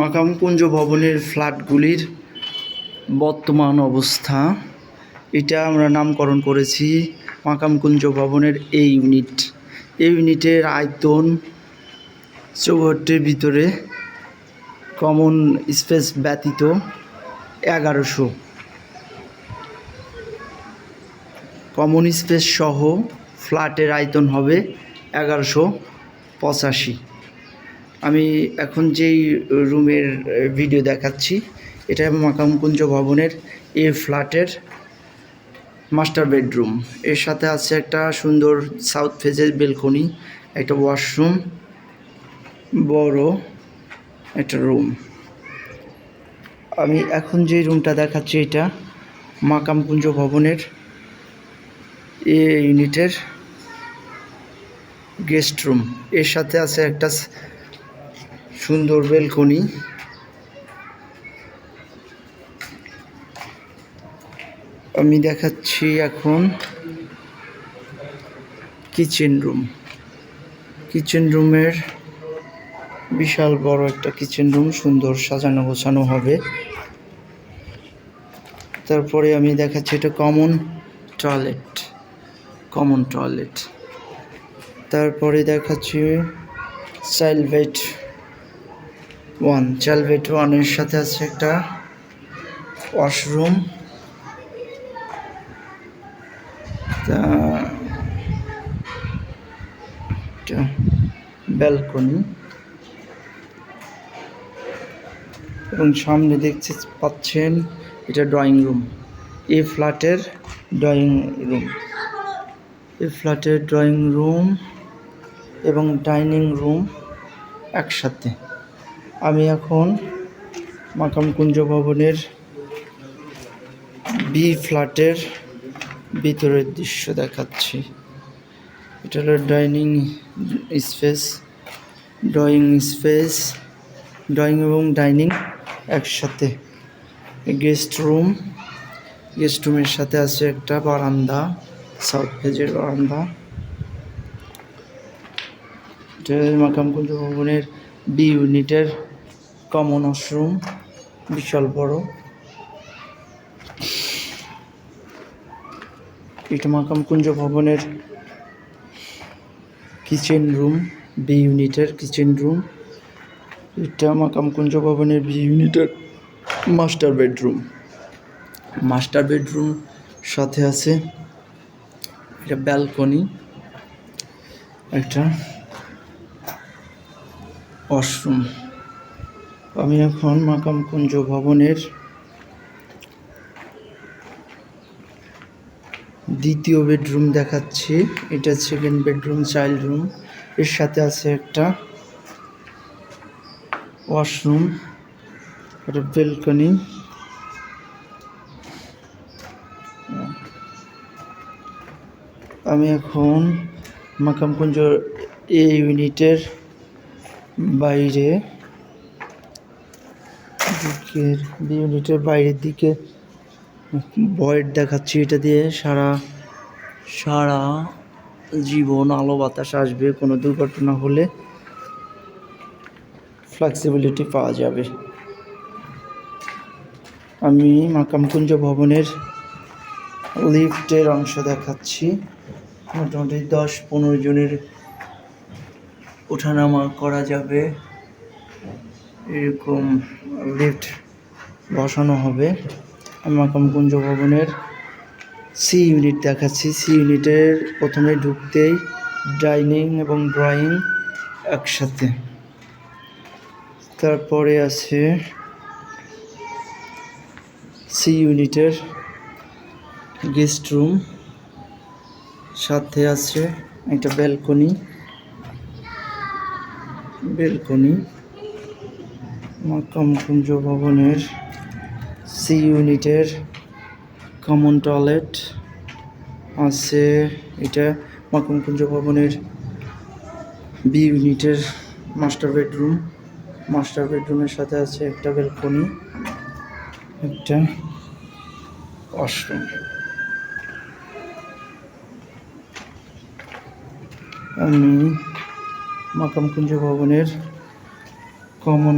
মাকামকুঞ্জ ভবনের ফ্ল্যাটগুলির বর্তমান অবস্থা, এটা আমরা নামকরণ করেছি মাকামকুঞ্জ ভবনের এ ইউনিট। এই ইউনিটের আয়তন চৌহদ্দির ভিতরে কমন স্পেস ব্যতীত 1100, কমন স্পেস সহ ফ্ল্যাটের আয়তন হবে 1185। আমি এখন যেই রুমের ভিডিও দেখাচ্ছি এটা মাকামকুঞ্জ ভবনের এ ফ্ল্যাটের মাস্টার বেডরুম। এর সাথে আছে একটা সুন্দর সাউথ ফেজের বেলকনি, একটা ওয়াশরুম, বড় একটা রুম। আমি এখন যে রুমটা দেখাচ্ছি এটা মাকামকুঞ্জ ভবনের এ ইউনিটের গেস্ট রুম। এর সাথে আছে একটা সুন্দর বেলকনি। আমি দেখাচ্ছি এখন কিচেন রুম। কিচেন রুমের বিশাল বড় একটা কিচেন রুম, সুন্দর সাজানো গোছানো হবে। তারপরে আমি দেখাচ্ছি এটা কমন টয়লেট। তারপরে দেখাচ্ছি চাইল্ড বেড 1 এর সাথে আছে একটা ওয়াশরুম, ব্যালকনি এবং সামনে দেখতে পাচ্ছেন এটা ড্রয়িং রুম। এই ফ্ল্যাটের ড্রয়িং রুম এবং ডাইনিং রুম একসাথে। আমি এখন মাকামকুঞ্জ ভবনের বি ফ্ল্যাটের ভিতরের দৃশ্য দেখাচ্ছি। এটা হলো ড্রয়িং এবং ডাইনিং একসাথে। গেস্ট রুমের সাথে আছে একটা বারান্দা, সাউথ ফেজের বারান্দা। এটা মাকামকুঞ্জ ভবনের বি ইউনিটের কমন ওয়াশরুম, বিশাল বড়। এটা মাকামকুঞ্জ ভবনের কিচেন রুম, বি ইউনিটের কিচেন রুম। এটা মাকামকুঞ্জ ভবনের বি ইউনিটের মাস্টার বেডরুম সাথে আছে একটা ব্যালকনি, একটা ওয়াশরুম। আমি এখন মাকামকুঞ্জ ভবনের দ্বিতীয় বেডরুম দেখাচ্ছি। এটা সেকেন্ড বেডরুম, চাইল্ড রুম। এর সাথে আছে একটা ওয়াশরুম, একটা বেলকনি। আমি এখন মাকামকুঞ্জ এ ইউনিটের বাইরের দিকে ভয়েড দেখাচ্ছি। এটা দিয়ে সারা জীবন আলো বাতাস আসবে, কোনো দুর্ঘটনা হলে ফ্লেক্সিবিলিটি পাওয়া যাবে। আমি মাকামকুঞ্জ ভবনের লিফটের অংশ দেখাচ্ছি। মোটামুটি 10-15 জনের ওঠানামা করা যাবে, এরকম লিফট বসানো হবে। আমি মাকামকুঞ্জ ভবনের সি ইউনিট দেখাচ্ছি। সি ইউনিটের প্রথমে ঢুকতেই ডাইনিং এবং ড্রয়িং একসাথে। তারপরে আছে সি ইউনিটের গেস্ট রুম, সাথে আছে একটা বেলকনি। মাকামকুঞ্জ ভবনের সি ইউনিটের কমন টয়লেট আছে। এটা মাকামকুঞ্জ ভবনের বি ইউনিটের মাস্টার বেডরুমের সাথে আছে একটা বেলকনি, একটা ওয়াশরুম। আমি মাকামকুঞ্জ ভবনের কমন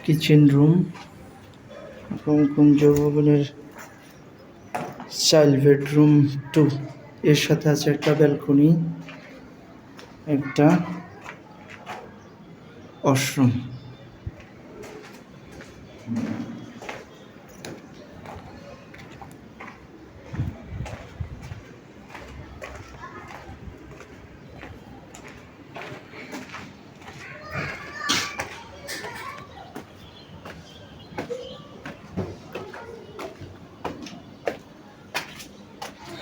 কিচেন রুম এবং কুঞ্জ ভবনের চাইল্ড বেডরুম 2 এর সাথে আছে একটা ব্যালকনি, একটা ওয়াশরুম।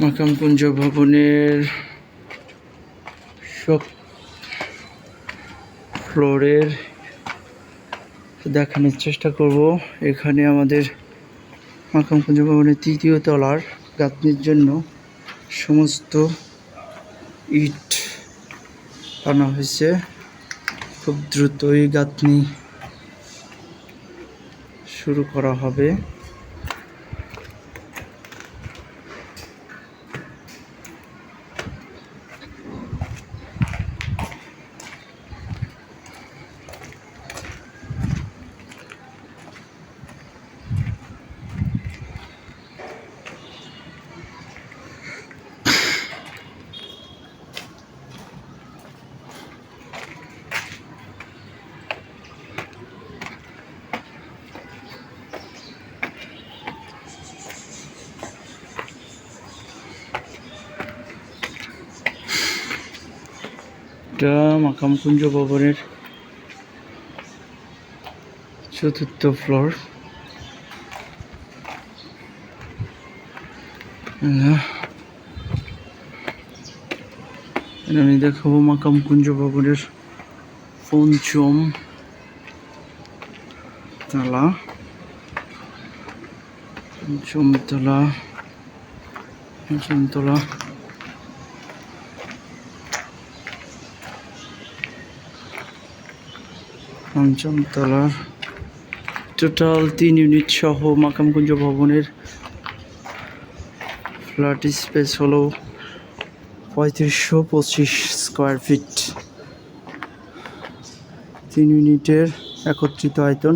মাকাম কুঞ্জ ভবনের সব ফ্লোরের দেখানোর চেষ্টা করব। এখানে আমাদের মাকাম কুঞ্জ ভবনের 3য় তলার গাঁথনির জন্য সমস্ত ইট আনা হয়েছে। খুব দ্রুতই গাঁথনি শুরু করা হবে। এটা মাকাম কুঞ্জ ভবনের 4র্থ ফ্লোর। আমি দেখাবো মাকাম কুঞ্জ ভবনের 5ম তলা। 5ম তলা, 5ম তলা। পঞ্চম তলার টোটাল 3 ইউনিট সহ মাকাম কুঞ্জ ভবনের ফ্ল্যাট স্পেস হলো 3525 স্কোয়ার ফিট। 3 ইউনিটের একত্রিত আয়তন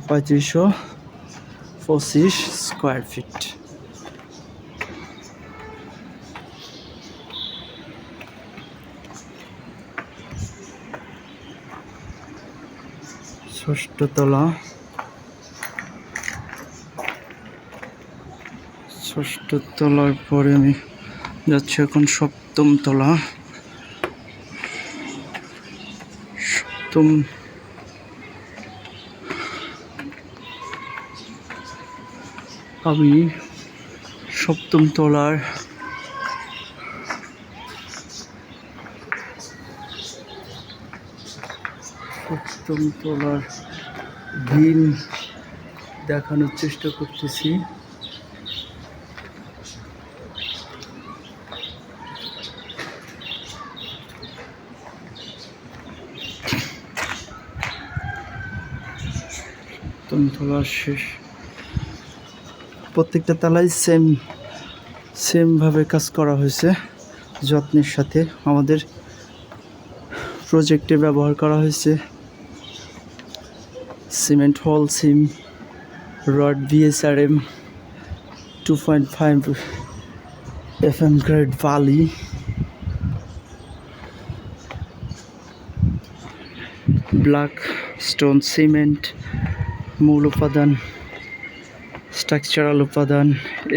3525 স্কোয়ার ফিট। ষষ্ঠ তলা, ষষ্ঠ তলার পরে আমি যাচ্ছি এখন 7ম তলা। 7ম আমি 7ম তলার ভিউ দেখানোর চেষ্টা করতেছি। তলার শেষ, প্রত্যেকটা তলায় সেম ভাবে কাজ করা হয়েছে যত্নের সাথে। আমাদের প্রজেক্টে ব্যবহার করা হয়েছে সিমেন্ট হল সিম রড VSRM 2.5 FM গ্রেড বালি, ব্ল্যাক স্টোন সিমেন্ট, মূল উপাদান, স্ট্রাকচারাল উপাদান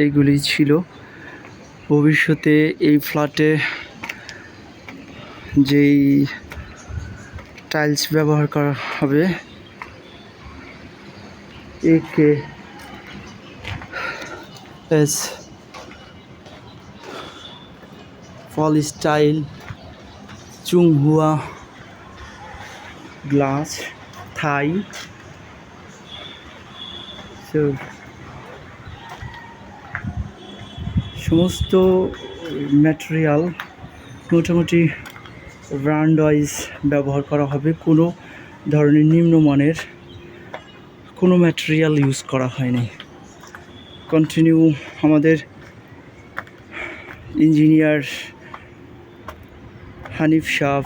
এইগুলি ছিল। ভবিষ্যতে এই ফ্ল্যাটে যেই টাইলস ব্যবহার করা হবে AKS পলিস্টাইল চুংহুয়া গ্লাস থাই। সমস্ত ম্যাটেরিয়াল মোটামুটি ব্র্যান্ড ওয়াইজ ব্যবহার করা হবে। কোনো ধরনের নিম্নমানের কোনো ম্যাটেরিয়াল ইউজ করা হয়নি। কন্টিনিউ আমাদের engineer Hanif Shah,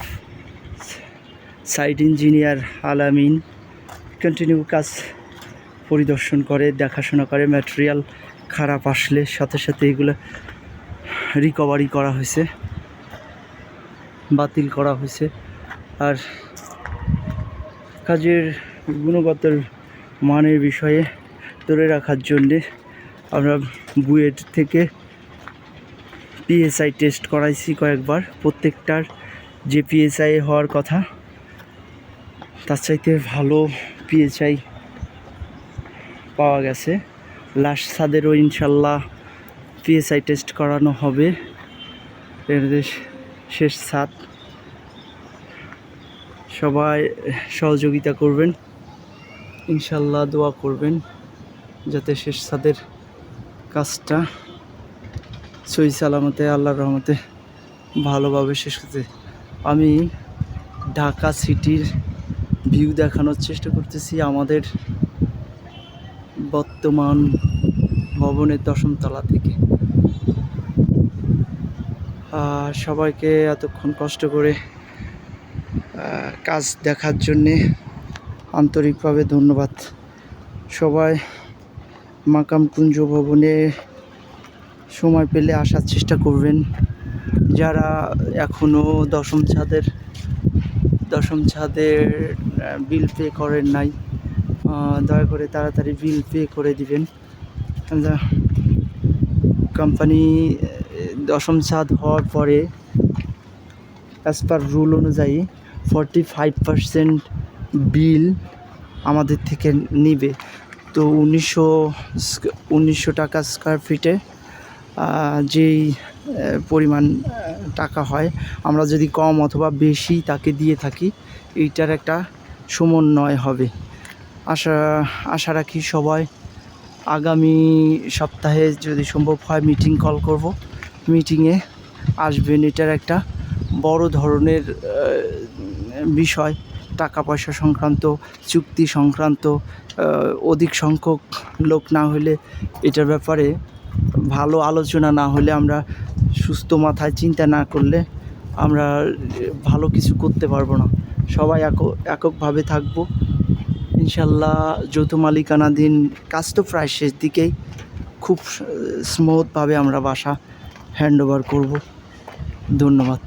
site engineer Alamin, continue কাজ পরিদর্শন করে, দেখাশোনা করে। ম্যাটেরিয়াল খারাপ আসলে সাথে সাথে এগুলো রিকভারি করা হয়েছে, বাতিল করা হয়েছে। আর কাজের গুণগত মানের বিষয়ে ধরে রাখার জন্যে আমরা বুয়েট থেকে পিএসআই টেস্ট করাইছি কয়েকবার। প্রত্যেকটার যে পিএসআই হওয়ার কথা তার চাইতে ভালো পিএসআই পাওয়া গেছে। লাস্ট ছাদেরও ইনশাল্লাহ পিএসআই টেস্ট করানো হবে। এর শেষ ছাদ, সবাই সহযোগিতা করবেন ইনশাল্লাহ, দোয়া করবেন যাতে শেষ ছাদের কাজটা সহি সালামতে আল্লাহর রহমতে ভালোভাবে শেষ হতে। আমি ঢাকা সিটির ভিউ দেখানোর চেষ্টা করতেছি আমাদের বর্তমান ভবনের 10ম তলা থেকে। সবাইকে এতক্ষণ কষ্ট করে কাজ দেখার জন্যে আন্তরিকভাবে ধন্যবাদ। সবাই মাকাম কুঞ্জ ভবনে সময় পেলে আসার চেষ্টা করবেন। যারা এখনও 10ম ছাদের বিল পে করেন নাই, দয়া করে তাড়াতাড়ি বিল পে করে দিবেন। কোম্পানি 10ম ছাদ হওয়ার পরে অ্যাজ পার রুল অনুযায়ী 45% বিল আমাদের থেকে নিবে। তো 1900 টাকা স্কোয়ার ফিটে যেই পরিমাণ টাকা হয়, আমরা যদি কম অথবা বেশি তাকে দিয়ে থাকি, এইটার একটা সমন্বয় হবে। আশা রাখি সবাই আগামী সপ্তাহে যদি সম্ভব হয় মিটিং কল করব, মিটিংয়ে আসবেন। এটার একটা বড় ধরনের বিষয়, টাকা পয়সা সংক্রান্ত, চুক্তি সংক্রান্ত। অধিক সংখ্যক লোক না হলে, এটার ব্যাপারে ভালো আলোচনা না হলে, আমরা সুস্থ মাথায় চিন্তা না করলে আমরা ভালো কিছু করতে পারবো না। সবাই এককভাবে থাকবো ইনশাল্লাহ। যৌথ মালিকানাধীন কাজ তো প্রায় শেষ দিকেই, খুব স্মুথভাবে আমরা বাসা হ্যান্ড ওভার করব। ধন্যবাদ।